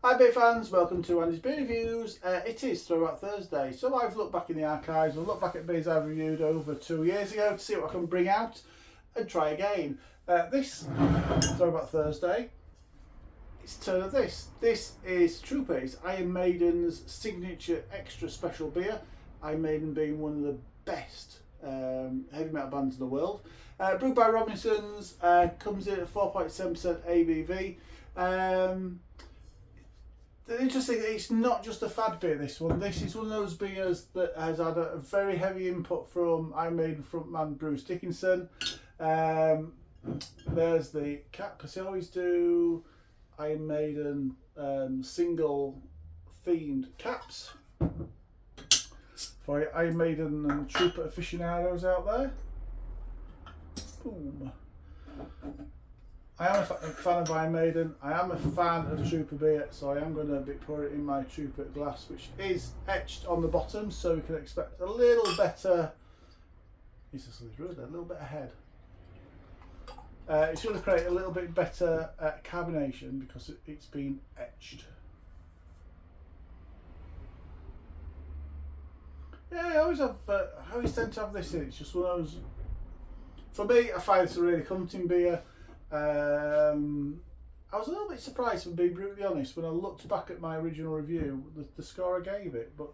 Hi beer fans, welcome to Andy's Beer Reviews. It is Throwback Thursday, so I've looked back in the archives and looked back at beers I've reviewed over 2 years ago to see what I can bring out and try again. This Throwback Thursday, it's turn of this. This is THROWBACK, Iron Maiden's signature extra special beer. Iron Maiden being one of the best heavy metal bands in the world. Brewed by Robinsons, comes in at 4.7% ABV. The interesting, it's not just a fad beer, this one. This is one of those beers that has had a very heavy input from Iron Maiden frontman Bruce Dickinson. There's the cap, because they always do Iron Maiden single themed caps for your Iron Maiden and Trooper aficionados out there. Boom. I am a fan of Iron Maiden. I am a fan of Trooper beer, so I am going to be pouring it in my Trooper glass, which is etched on the bottom, so we can expect a little better. Jesus, a little bit ahead. It's going to create a little bit better carbonation because it's been etched. Yeah, I always tend to have this in. It's just one of those. For me, I find this a really comforting beer. I was a little bit surprised, to be brutally honest, when I looked back at my original review, the score I gave it. But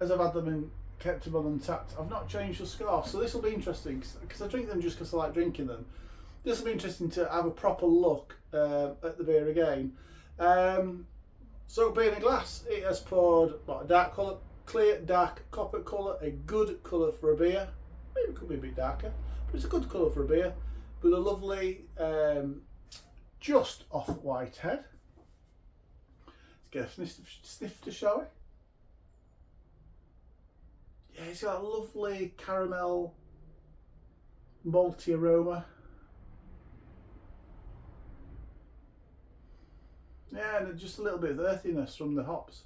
as I've had them and kept them on Untapped, I've not changed the score. So this will be interesting because I drink them just because I like drinking them. This will be interesting to have a proper look at the beer again. So being in a glass, it has poured a dark colour, clear, dark copper colour, a good colour for a beer. Maybe it could be a bit darker, but it's a good colour for a beer. With a lovely, just off-white head. Let's get a sniff to show it. Yeah, it's got a lovely caramel, malty aroma. Yeah, and just a little bit of earthiness from the hops.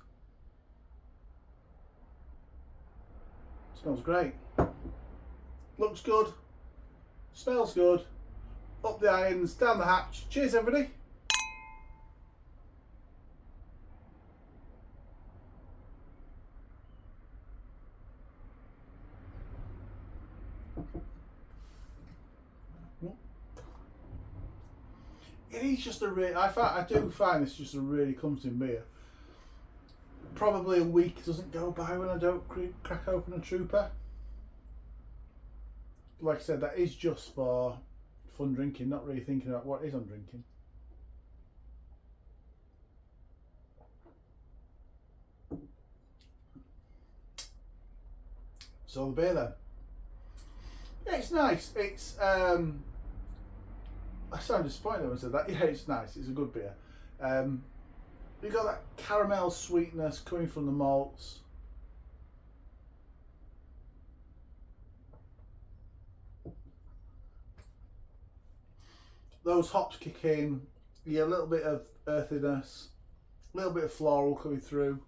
Smells great. Looks good. Smells good. Up the irons, down the hatch. Cheers, everybody. It is just a really. I do find this just a really comforting beer. Probably a week doesn't go by when I don't crack open a Trooper. Like I said, that is just for fun drinking, not really thinking about what it is I'm drinking. So the beer then. Yeah, it's nice. It's I sound disappointed when I said that. Yeah, it's nice. It's a good beer. You've got that caramel sweetness coming from the malts. Those hops kick in, you get a little bit of earthiness, a little bit of floral coming through.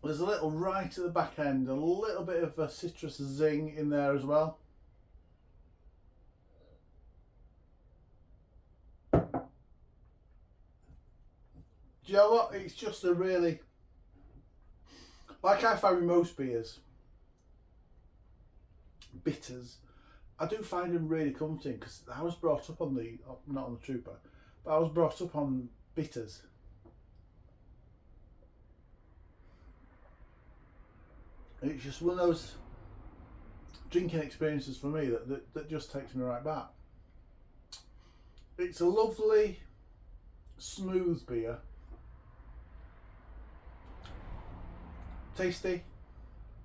There's a little right at the back end, a little bit of a citrus zing in there as well. Do you know what? It's just a really, like I find with most beers, bitters, I do find them really comforting because I was brought up on not on the Trooper, but I was brought up on bitters. And it's just one of those drinking experiences for me that just takes me right back. It's a lovely, smooth beer. Tasty,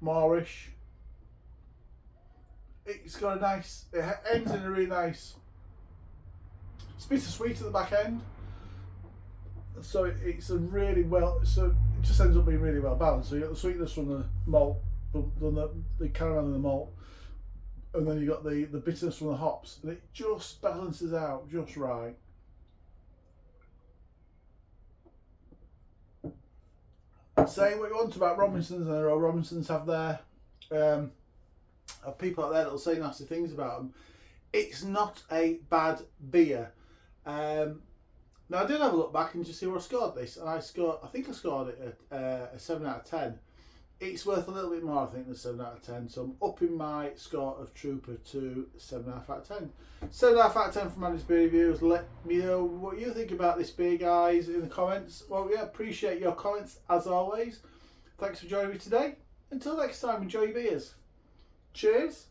moorish. It's got a nice, it ends in a really nice, it's bittersweet at the back end, so it's a really so it just ends up being really well balanced. So you got the sweetness from the malt, the caramel in the malt, and then you got the bitterness from the hops, and it just balances out just right. Say what you want about Robinsons, and I know Robinsons have their people out there that'll say nasty things about them. It's not a bad beer. Now I did have a look back and just see where I scored this, and I think I scored it at a 7 out of 10. It's worth a little bit more, I think, than 7 out of 10. So I'm upping my score of Trooper to 7.5 out of 10. 7.5 out of 10 from Maidens beer reviews. Let me know what you think about this beer, guys, in the comments. Well, yeah, appreciate your comments as always. Thanks for joining me today. Until next time, enjoy your beers. Cheers.